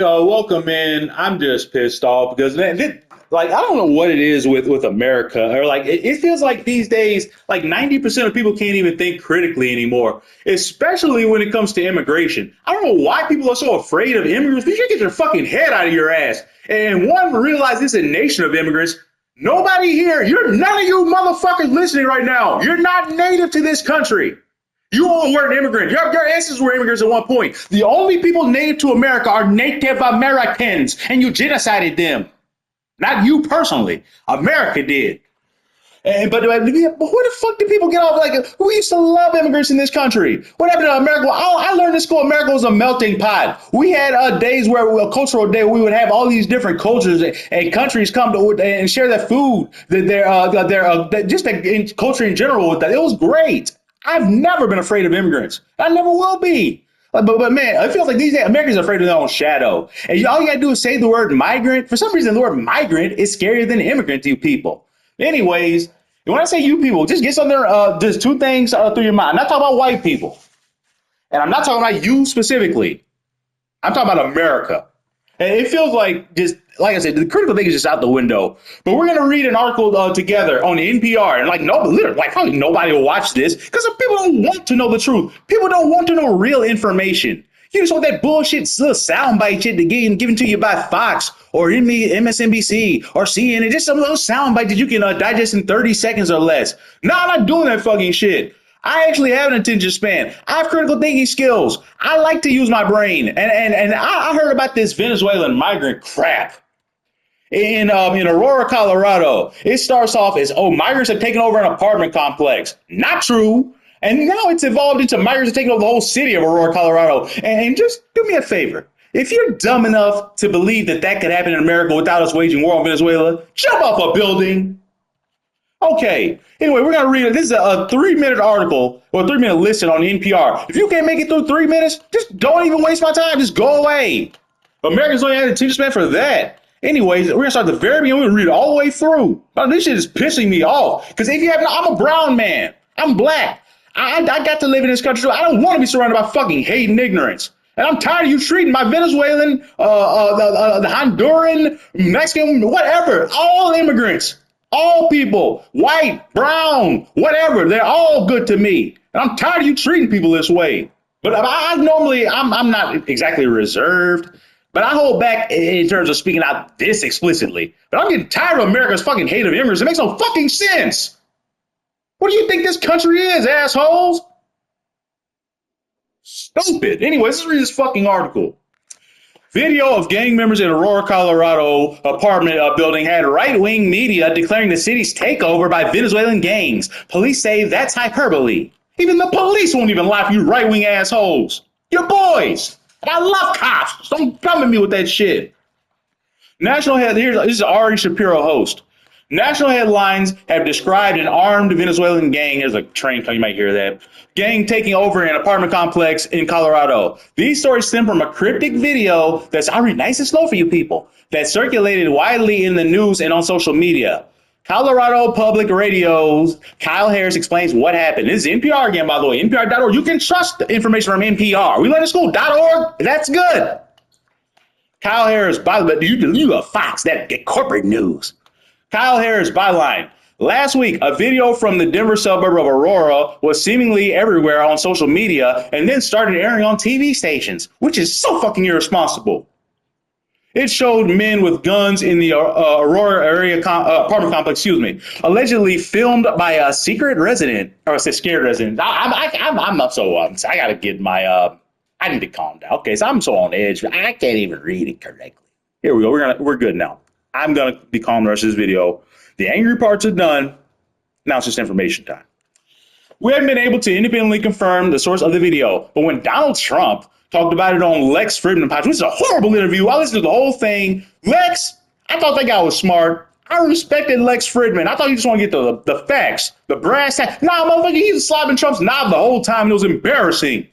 Welcome in. I'm just pissed off because like I don't know what it is with America or like it feels like these days like 90% of people can't even think critically anymore, especially when it comes to immigration. I don't know why people are so afraid of immigrants. You should get your fucking head out of your ass. And one, realize this is a nation of immigrants. Nobody here, none of you motherfuckers listening right now. You're not native to this country. You all were an immigrant. Your ancestors were immigrants at one point. The only people native to America are Native Americans, and you genocided them. Not you personally. America did. But where the fuck did people get off? Like, we used to love immigrants in this country. What happened to America? Oh, I learned in school America was a melting pot. We had days where a cultural day we would have all these different cultures and countries come to and share their food, just the culture in general. With that, it was great. I've never been afraid of immigrants. I never will be. But man, it feels like these days Americans are afraid of their own shadow. And all you gotta do is say the word migrant. For some reason, the word migrant is scarier than immigrant to you people. Anyways, when I say you people, just get something. Just two things through your mind. I'm not talking about white people, and I'm not talking about you specifically. I'm talking about America. And it feels like just like I said, the critical thing is just out the window. But we're gonna read an article together on the NPR, and like no, literally, like probably nobody will watch this because people don't want to know the truth. People don't want to know real information. You just want that bullshit soundbite shit to get given to you by Fox or MSNBC or CNN. Just some of those soundbites that you can digest in 30 seconds or less. No, I'm not doing that fucking shit. I actually have an attention span. I have critical thinking skills. I like to use my brain. And I heard about this Venezuelan migrant crap in Aurora, Colorado. It starts off as, migrants have taken over an apartment complex. Not true. And now it's evolved into migrants have taken over the whole city of Aurora, Colorado. And just do me a favor. If you're dumb enough to believe that could happen in America without us waging war on Venezuela, jump off a building. Okay. Anyway, we're going to read it. This is a 3-minute article or a 3-minute listen on NPR. If you can't make it through 3 minutes, just don't even waste my time. Just go away. Americans don't have an attention span for that. Anyways, we're going to start at the very beginning. We're going to read it all the way through. This shit is pissing me off. Because if you haven't, I'm a brown man. I'm black. I got to live in this country. So I don't want to be surrounded by fucking hate and ignorance. And I'm tired of you treating my Venezuelan, the Honduran, Mexican, whatever, all immigrants. All people, white, brown, whatever, they're all good to me. And I'm tired of you treating people this way. But I'm not exactly reserved, but I hold back in terms of speaking out this explicitly. But I'm getting tired of America's fucking hate of immigrants. It makes no fucking sense. What do you think this country is, assholes? Stupid. Anyways, let's read this fucking article. Video of gang members in Aurora, Colorado apartment building had right-wing media declaring the city's takeover by Venezuelan gangs. Police say that's hyperbole. Even the police won't even lie for you right-wing assholes. You're boys. And I love cops. So don't come at me with that shit. National head. This is Ari Shapiro host. National headlines have described an armed Venezuelan gang. There's a train coming, you might hear that. Gang taking over an apartment complex in Colorado. These stories stem from a cryptic video I'll read nice and slow for you people, that circulated widely in the news and on social media. Colorado Public Radio's Kyle Harris explains what happened. This is NPR again, by the way, NPR.org. You can trust the information from NPR. We learn in school.org. That's good. Kyle Harris, by the way, you a Fox, that corporate news. Kyle Harris byline. Last week, a video from the Denver suburb of Aurora was seemingly everywhere on social media and then started airing on TV stations, which is so fucking irresponsible. It showed men with guns in the Aurora area apartment complex, allegedly filmed by a secret resident, or I said scared resident. I'm not so, I gotta get my, I need to calm down. Okay, so I'm so on edge, I can't even read it correctly. Here we go, we're good now. I'm going to be calm the rest of this video. The angry parts are done. Now it's just information time. We haven't been able to independently confirm the source of the video, but when Donald Trump talked about it on Lex Fridman podcast, which is a horrible interview, I listened to the whole thing. Lex, I thought that guy was smart. I respected Lex Fridman. I thought you just want to get the facts, the brass tacks. Nah, motherfucker, he was slobbing Trump's knob the whole time, and it was embarrassing.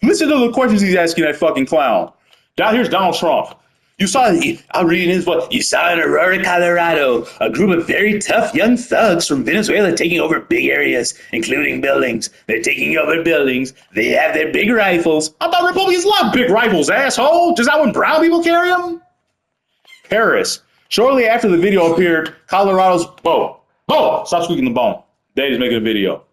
Listen to the questions he's asking that fucking clown. Here's Donald Trump. You saw, I'll read his what you saw in Aurora, Colorado, a group of very tough young thugs from Venezuela taking over big areas, including buildings. They're taking over buildings. They have their big rifles. I thought Republicans love big rifles, asshole. Just not when brown people carry them? Paris. Shortly after the video appeared, Colorado's, stop squeaking the bone. Daddy's making a video.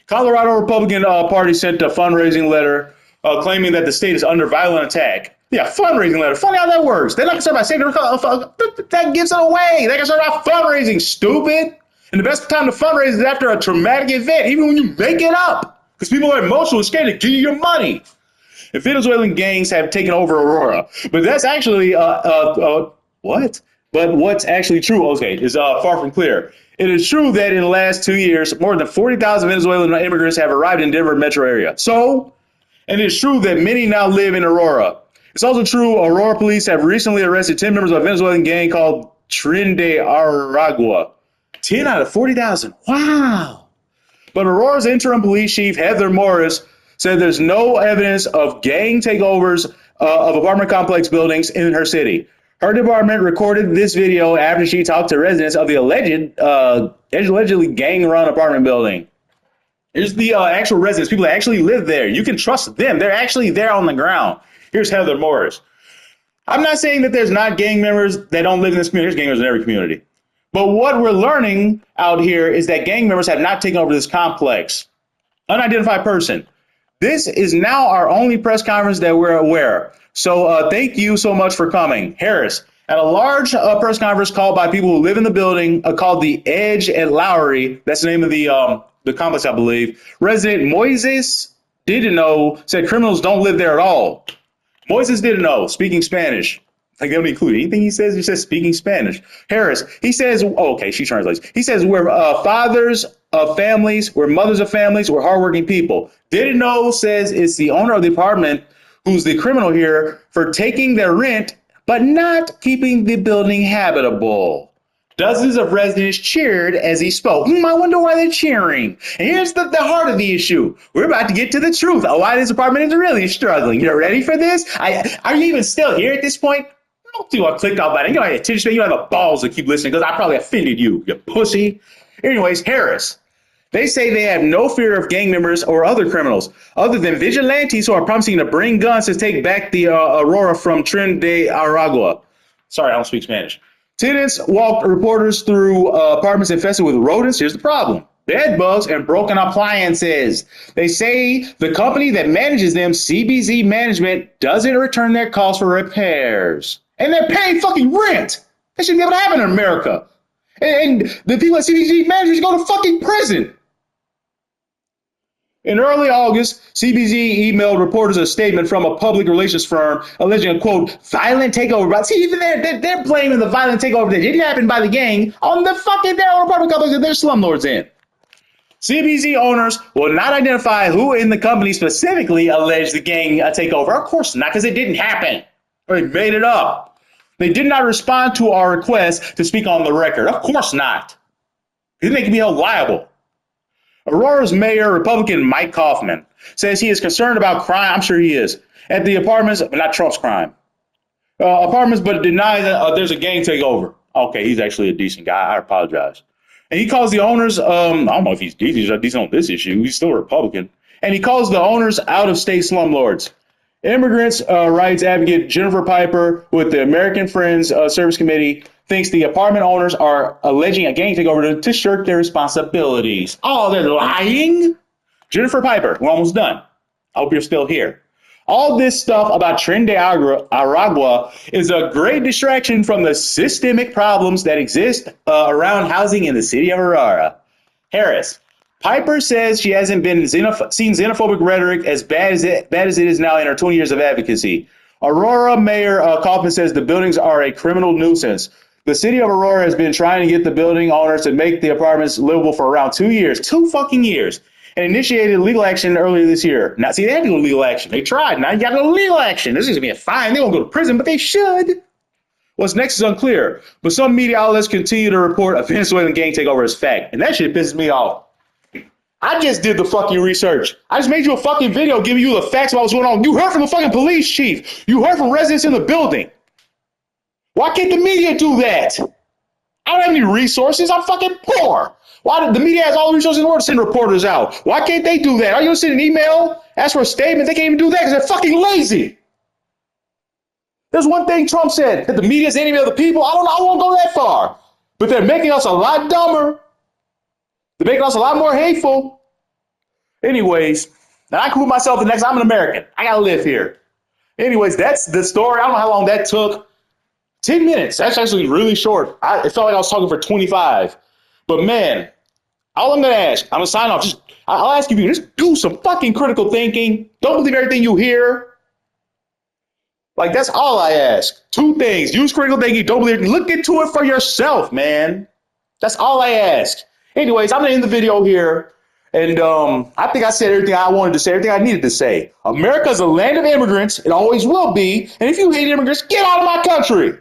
Colorado Republican Party sent a fundraising letter claiming that the state is under violent attack. Yeah, fundraising letter. Funny how that works. They're not concerned about saving that gives it away. They're concerned about fundraising, stupid. And the best time to fundraise is after a traumatic event, even when you make it up. Because people are emotionally scared to give you your money. And Venezuelan gangs have taken over Aurora. But that's actually, what? But what's actually true, okay, is far from clear. It is true that in the last 2 years, more than 40,000 Venezuelan immigrants have arrived in Denver metro area. So, and it's true that many now live in Aurora. It's also true Aurora police have recently arrested 10 members of a Venezuelan gang called Tren de Aragua. 10 out of 40,000. Wow. But Aurora's interim police chief, Heather Morris, said there's no evidence of gang takeovers of apartment complex buildings in her city. Her department recorded this video after she talked to residents of the allegedly gang-run apartment building. Here's the actual residents, people that actually live there. You can trust them. They're actually there on the ground. Here's Heather Morris. I'm not saying that there's not gang members that don't live in this community. There's gang members in every community. But what we're learning out here is that gang members have not taken over this complex. Unidentified person. This is now our only press conference that we're aware. So thank you so much for coming. Harris, at a large press conference called by people who live in the building called the Edge at Lowry, that's the name of the complex, I believe, resident Moises Didino said criminals don't live there at all. Moises Didino, speaking Spanish. Like, they don't include anything he says speaking Spanish. Harris, he says, she translates. He says, we're fathers of families, we're mothers of families, we're hardworking people. Didino says it's the owner of the apartment who's the criminal here for taking their rent, but not keeping the building habitable. Dozens of residents cheered as he spoke. I wonder why they're cheering. And here's the heart of the issue. We're about to get to the truth of why this apartment is really struggling. You're ready for this? Are you even still here at this point? I don't think I clicked off button. You don't have attention. You don't have the balls to keep listening because I probably offended you, you pussy. Anyways, Harris. They say they have no fear of gang members or other criminals, other than vigilantes who are promising to bring guns to take back the Aurora from Tren de Aragua. Sorry, I don't speak Spanish. Tenants walked reporters through apartments infested with rodents. Here's the problem. Bed bugs and broken appliances. They say the company that manages them, CBZ Management, doesn't return their calls for repairs. And they're paying fucking rent. That shouldn't be able to happen in America. And the people at CBZ Management go to fucking prison. In early August, CBZ emailed reporters a statement from a public relations firm alleging a, quote, violent takeover. See, even they're blaming the violent takeover that didn't happen by the gang on the fucking their own apartment complex that they're slumlords in. CBZ owners will not identify who in the company specifically alleged the gang takeover. Of course not, because it didn't happen. Or they made it up. They did not respond to our request to speak on the record. Of course not. Then they can be held liable. Aurora's mayor, Republican Mike Coffman, says he is concerned about crime. I'm sure he is. At the apartments, but not Trump's crime. Apartments, but denies that there's a gang takeover. Okay, he's actually a decent guy. I apologize. And he calls the owners, I don't know if he's decent. He's not decent on this issue. He's still a Republican. And he calls the owners out-of-state slumlords. Immigrants' rights advocate Jennifer Piper with the American Friends Service Committee thinks the apartment owners are alleging a gang takeover to shirk their responsibilities. Oh, they're lying? Jennifer Piper, we're almost done. I hope you're still here. All this stuff about Tren de Aragua is a great distraction from the systemic problems that exist around housing in the city of Aurora. Harris. Piper says she hasn't been seen xenophobic rhetoric as bad as it is now in her 20 years of advocacy. Aurora Mayor Coffman says the buildings are a criminal nuisance. The city of Aurora has been trying to get the building owners to make the apartments livable for around 2 years, 2 fucking years, and initiated legal action earlier this year. Now, see, they had to go to legal action. They tried. Now you got to go to legal action. This is going to be a fine. They won't go to prison, but they should. What's next is unclear, but some media outlets continue to report a Venezuelan gang takeover as fact, and that shit pisses me off. I just did the fucking research. I just made you a fucking video giving you the facts about what's going on. You heard from the fucking police chief. You heard from residents in the building. Why can't the media do that? I don't have any resources. I'm fucking poor. Why the media has all the resources in the world to send reporters out? Why can't they do that? Are you gonna send an email, ask for a statement? They can't even do that because they're fucking lazy. There's one thing Trump said, that the media is the enemy of the people. I don't know. I won't go that far. But they're making us a lot dumber. They're making us a lot more hateful. Anyways, and I can put myself the next. I'm an American. I gotta live here. Anyways, that's the story. I don't know how long that took. 10 minutes. That's actually really short. It felt like I was talking for 25. But man, all I'm gonna ask, I'm gonna sign off. I'll ask you, just do some fucking critical thinking. Don't believe everything you hear. Like, that's all I ask. Two things. Use critical thinking. Don't believe it. Look into it for yourself, man. That's all I ask. Anyways, I'm going to end the video here. And I think I said everything I wanted to say, everything I needed to say. America's a land of immigrants. It always will be. And if you hate immigrants, get out of my country.